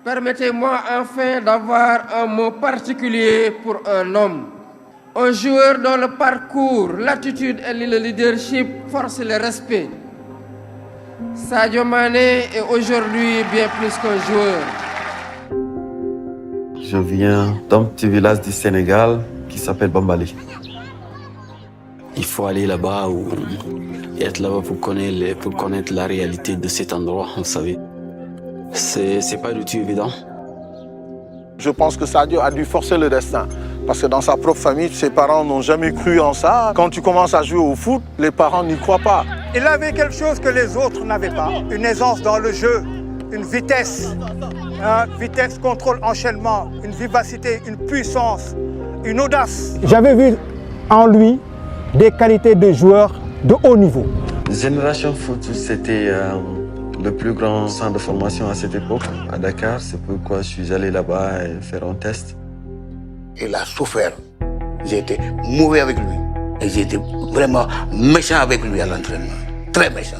Permettez-moi enfin d'avoir un mot particulier pour un homme. Un joueur dont le parcours, l'attitude et le leadership forcent le respect. Sadio Mané est aujourd'hui bien plus qu'un joueur. Je viens d'un petit village du Sénégal qui s'appelle Bambali. Il faut aller là-bas et être là-bas pour connaître la réalité de cet endroit, vous savez. C'est pas du tout évident. Je pense que Sadio a dû forcer le destin. Parce que dans sa propre famille, ses parents n'ont jamais cru en ça. Quand tu commences à jouer au foot, les parents n'y croient pas. Il avait quelque chose que les autres n'avaient pas. Une aisance dans le jeu, une vitesse. Vitesse, contrôle, enchaînement, une vivacité, une puissance, une audace. J'avais vu en lui des qualités de joueur de haut niveau. Génération Foot, c'était le plus grand centre de formation à cette époque, à Dakar. C'est pourquoi je suis allé là-bas et faire un test. Il a souffert. J'ai été mauvais avec lui. Et j'ai été vraiment méchant avec lui à l'entraînement. Très méchant.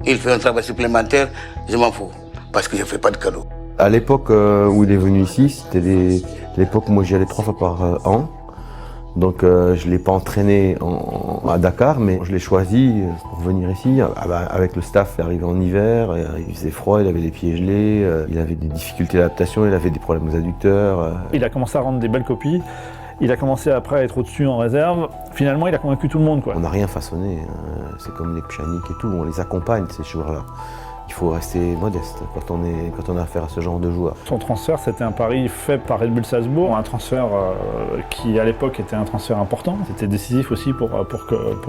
Il fait un travail supplémentaire, je m'en fous. Parce que je ne fais pas de cadeaux. À l'époque où il est venu ici, c'était l'époque où moi j'y allais 3 fois par an. Donc je ne l'ai pas entraîné à Dakar, mais je l'ai choisi pour venir ici. Avec le staff, arrivé en hiver, il faisait froid, il avait les pieds gelés, il avait des difficultés d'adaptation, il avait des problèmes aux adducteurs. Il a commencé à rendre des belles copies, il a commencé après à être au-dessus en réserve. Finalement, il a convaincu tout le monde, quoi. On n'a rien façonné, c'est comme les Pjanic et tout, on les accompagne ces joueurs-là. Il faut rester modeste quand on a affaire à ce genre de joueurs. Son transfert, c'était un pari fait par Red Bull Salzbourg, un transfert qui à l'époque était un transfert important. C'était décisif aussi pour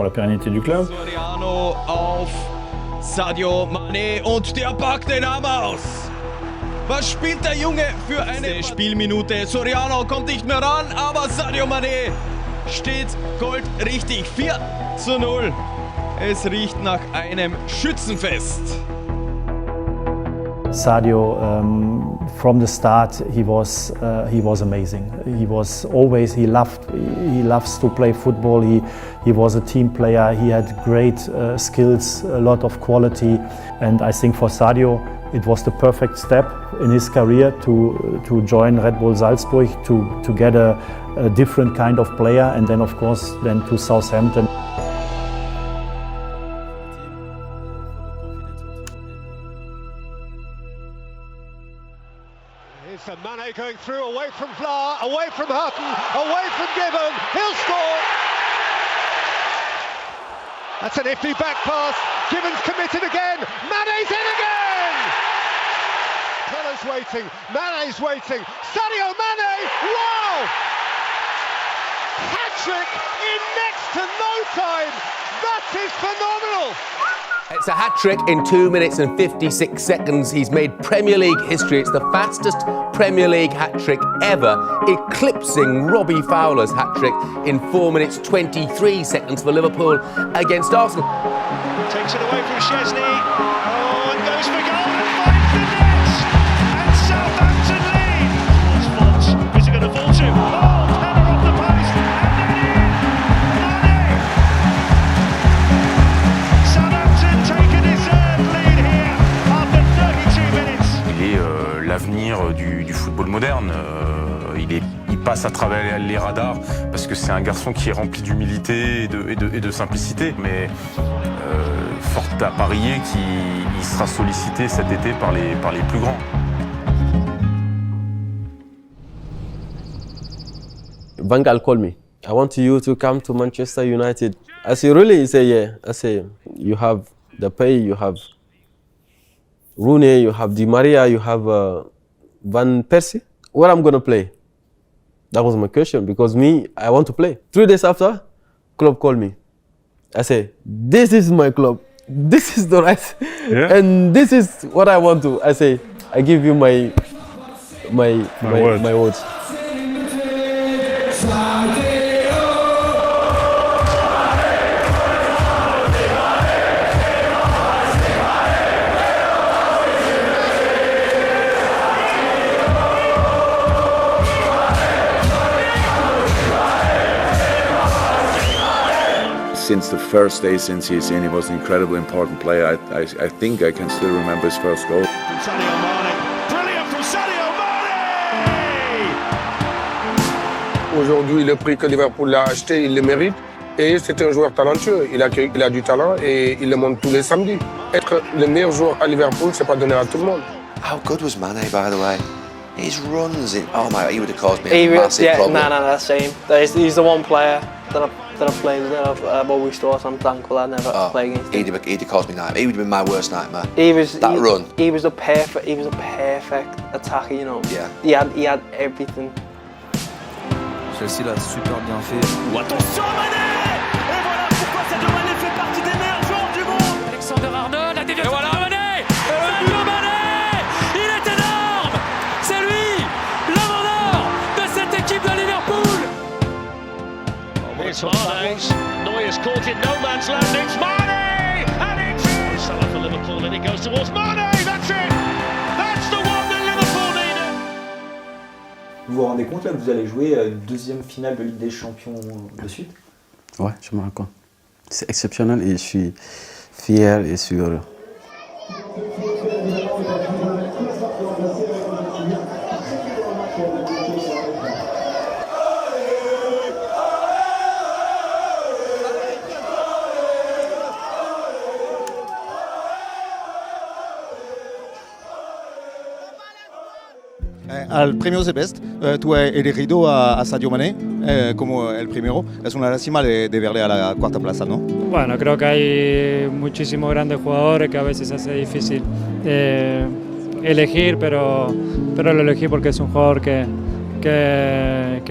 la pérennité du club. Soriano auf Sadio Mané und der packt den Arm aus. Was spielt der Junge für eine Spielminute? Soriano kommt nicht mehr ran, aber Sadio Mané steht goldrichtig. 4:0. Es riecht nach einem Schützenfest. Sadio, from the start, he was amazing. He loves to play football. He was a team player. He had great skills, a lot of quality, and I think for Sadio, it was the perfect step in his career to join Red Bull Salzburg to get a different kind of player, and then of course to Southampton. And Mane going through, away from Vlaar, away from Hutton, away from Gibbon, he'll score! That's an iffy back pass, Gibbon's committed again, Mane's in again! Keller's waiting, Mane's waiting, Sadio Mane, wow! Hat-trick in next to no time, that is phenomenal! It's a hat-trick in 2 minutes and 56 seconds. He's made Premier League history. It's the fastest Premier League hat-trick ever, eclipsing Robbie Fowler's hat-trick in 4 minutes 23 seconds for Liverpool against Arsenal. Takes it away from Szczesny. Oh, and goes for goal and finds the net. And Southampton lead. What's Fox? Who's it going to fall to? Oh, header off the post. And then in. Mane. Southampton take a deserved lead here after 32 minutes. Il est l'avenir du football moderne. Il passe à travers les radars parce que c'est un garçon qui est rempli d'humilité et de simplicité. Mais fort à parier qu'il sera sollicité cet été par les plus grands. Van Gaal called me. I want you to come to Manchester United. I say, really? He said, yeah. I say, you have Depay, you have Rooney, you have Di Maria, you have Van Persie. Where I'm going to play? That was my question because I want to play. 3 days after, club called me. I say, this is my club. This is the right. Yeah. And this is what I want to. I say, I give you my words. Since the first day since he's in, he was an incredibly important player. I think I can still remember his first goal. Sadio Mane, brilliant from Sadio Mane! Aujourd'hui, le prix que Liverpool l'a acheté, il le mérite. Et c'est un joueur talentueux. Il a du talent et il le montre tous les samedis. Être le meilleur joueur à Liverpool, c'est pas donné à tout le monde. How good was Mane, by the way? His runs in. Oh my! He would have caused me a massive problem. That's same. He's the one player that I've played with. I've always thought I'm thankful I never played against him. He'd have caused me nightmare. He would have been my worst nightmare. Run. He was a perfect attacker. You know. Yeah. He had everything. Chelsea l'a super bien fait. Oh, attention Mané! Et voilà pourquoi Sadio Mané fait partie des meilleurs joueurs du monde. Alexander-Arnold, la déviation de Mané. Sadio Mané, il est énorme. C'est lui, l'homme en or de cette équipe de Liverpool. It's Mahrez. Neuer's caught in no man's land. It's Mané, and it's Salah for Liverpool, and it goes towards Mané. That's it. That's the one that Liverpool needed. Vous vous rendez compte là que vous allez jouer une deuxième finale de Ligue des Champions de suite? Ouais, je me rends compte. C'est exceptionnel et je suis fier et sûr. Al premio Zebest, tú elegido a Sadio Mané como el primero. Es una lástima de verle a la cuarta plaza, ¿no? Bueno, creo que hay muchísimos grandes jugadores que a veces hace difícil elegir, pero lo elegí porque es un jugador que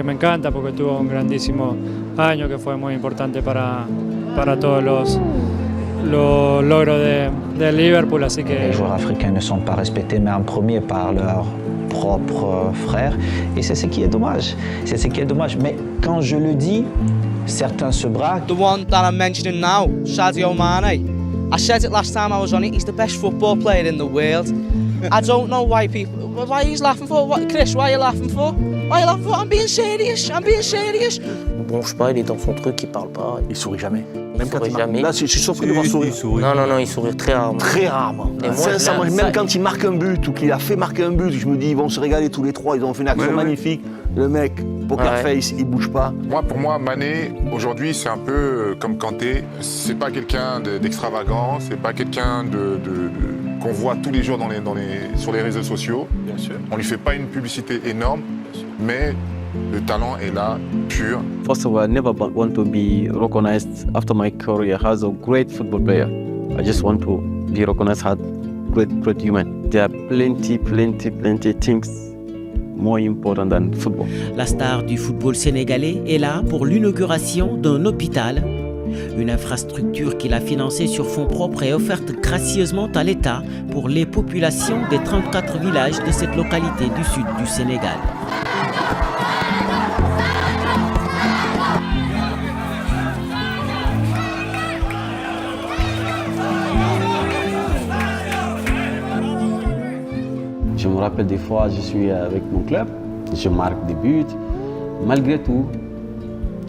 me encanta, porque tuvo un grandísimo año que fue muy importante para todos los logros de Liverpool, así que... Les joueurs africains ne sont pas respectés, mais en premier par leur propre frère, et c'est ce qui est dommage. C'est ce qui est dommage. Mais quand je le dis, certains se braquent. The one that I'm mentioning now, Sadio Mane. I said it last time I was on it. He's the best football player in the world. I don't know why he's laughing for. Chris, why are you laughing for? Why are you laughing for? I'm being serious. Il bronche pas, il est dans son truc, il parle pas. Il sourit jamais. Même quand il jamais. Là, je suis surpris de voir sourire. Non, il sourit très rarement. Très rarement. Sincèrement, même quand il marque un but ou qu'il a fait marquer un but, je me dis, ils vont se régaler tous les trois. Ils ont fait une action magnifique. Le mec, poker face, il bouge pas. Pour moi, Mané, aujourd'hui, c'est un peu comme Kanté. C'est pas quelqu'un d'extravagant, c'est pas quelqu'un qu'on voit tous les jours sur les réseaux sociaux. Bien sûr. On lui fait pas une publicité énorme, mais le talent est là, pur. First of all, I never want to be recognized after my career as a great football player. I just want to be recognized as great human. There are plenty things more important than football. La star du football sénégalais est là pour l'inauguration d'un hôpital, une infrastructure qu'il a financée sur fonds propres et offerte gracieusement à l'État pour les populations des 34 villages de cette localité du sud du Sénégal. Je me rappelle des fois, je suis avec mon club, je marque des buts. Malgré tout,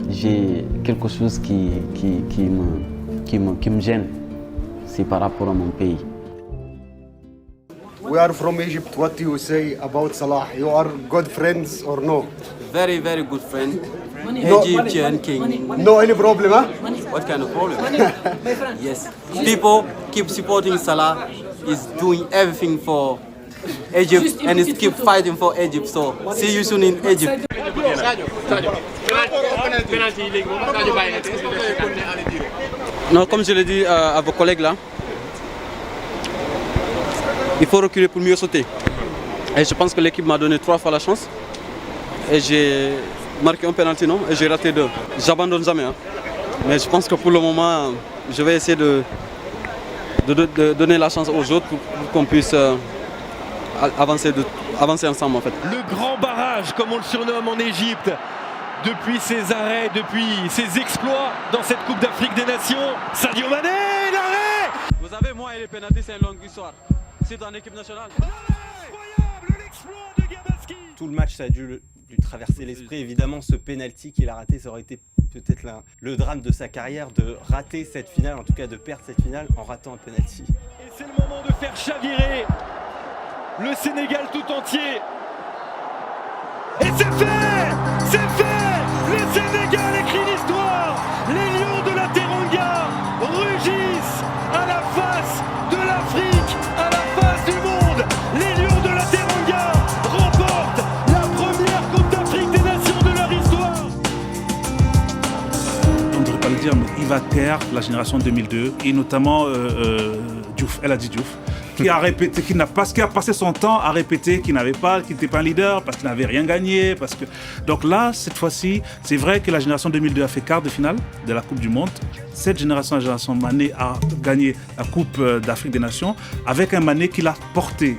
j'ai quelque chose qui me gêne. C'est par rapport à mon pays. We are from Egypt. What do you say about Salah? You are good friends or no? Very good friend. No. Egyptian king. No any problem, huh? What kind of problem? Yes. People keep supporting Salah. He's doing everything for Egypt and he keep fighting for Egypt. So see you soon in Egypt. Non, comme je l'ai dit à vos collègues là, il faut reculer pour mieux sauter. Et je pense que l'équipe m'a donné 3 fois la chance. Et j'ai marqué un penalty, non? Et j'ai raté 2. J'abandonne jamais. Hein. Mais je pense que pour le moment, je vais essayer de donner la chance aux autres pour qu'on puisse avancer ensemble en fait. Le grand barrage, comme on le surnomme en Égypte, depuis ses arrêts, depuis ses exploits dans cette Coupe d'Afrique des Nations. Sadio Mané, l'arrêt! Vous savez, moi et les pénaltys, c'est une longue histoire. C'est en équipe nationale. Incroyable, l'exploit de Gabaski. Tout le match, ça a dû lui traverser l'esprit. Évidemment, ce penalty qu'il a raté, ça aurait été peut-être le drame de sa carrière, de rater cette finale, en tout cas de perdre cette finale en ratant un penalty. Et c'est le moment de faire chavirer le Sénégal tout entier. Et c'est fait! C'est fait! Caire, la génération 2002, et notamment Diouf, El Hadji Diouf, qui a passé son temps à répéter qu'il n'était pas un leader, parce qu'il n'avait rien gagné. Donc là, cette fois-ci, c'est vrai que la génération 2002 a fait quart de finale de la Coupe du Monde. Cette génération, la génération Mané, a gagné la Coupe d'Afrique des Nations avec un Mané qui l'a porté.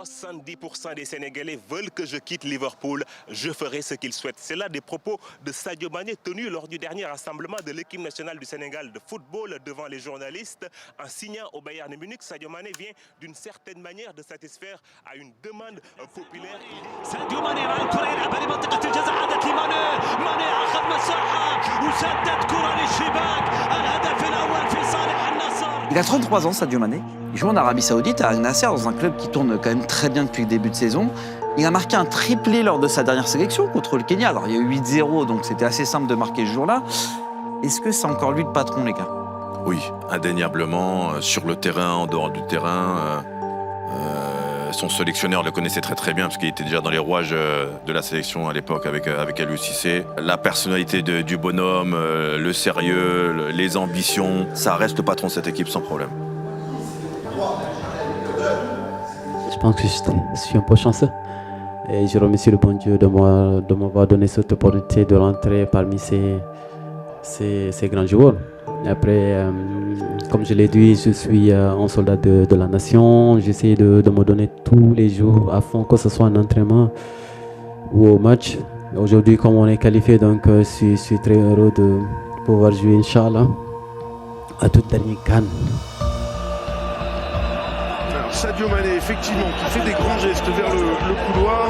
« 70% des Sénégalais veulent que je quitte Liverpool, je ferai ce qu'ils souhaitent. » C'est là des propos de Sadio Mané tenus lors du dernier rassemblement de l'équipe nationale du Sénégal de football devant les journalistes. En signant au Bayern Munich, Sadio Mané vient d'une certaine manière de satisfaire à une demande populaire. ساديو ماني مع الكرة يلعبها لمنطقة الجزاء عادت لماني ماني أخذ مساحة وسدد كرة للشباك الهدف الأول في صالح النصر. Il a 33 ans, Sadio Mané. Il joue en Arabie Saoudite à Al Nasser, dans un club qui tourne quand même très bien depuis le début de saison. Il a marqué un triplé lors de sa dernière sélection contre le Kenya. Alors il y a eu 8-0, donc c'était assez simple de marquer ce jour-là. Est-ce que c'est encore lui le patron, les gars? Oui, indéniablement. Sur le terrain, en dehors du terrain. Son sélectionneur le connaissait très bien parce qu'il était déjà dans les rouages de la sélection à l'époque avec Aliou Cissé. La personnalité du bonhomme, le sérieux, les ambitions, ça reste le patron de cette équipe sans problème. Je pense que je suis un peu chanceux et je remercie le bon Dieu de m'avoir donné cette opportunité de rentrer parmi ces grands joueurs. Et après, comme je l'ai dit, je suis un soldat de la nation. J'essaie de me donner tous les jours à fond, que ce soit en entraînement ou au match. Aujourd'hui, comme on est qualifié, donc je suis très heureux de pouvoir jouer, Inch'Allah, à toute dernière CAN. Sadio Mané, effectivement, qui fait des grands gestes vers le couloir.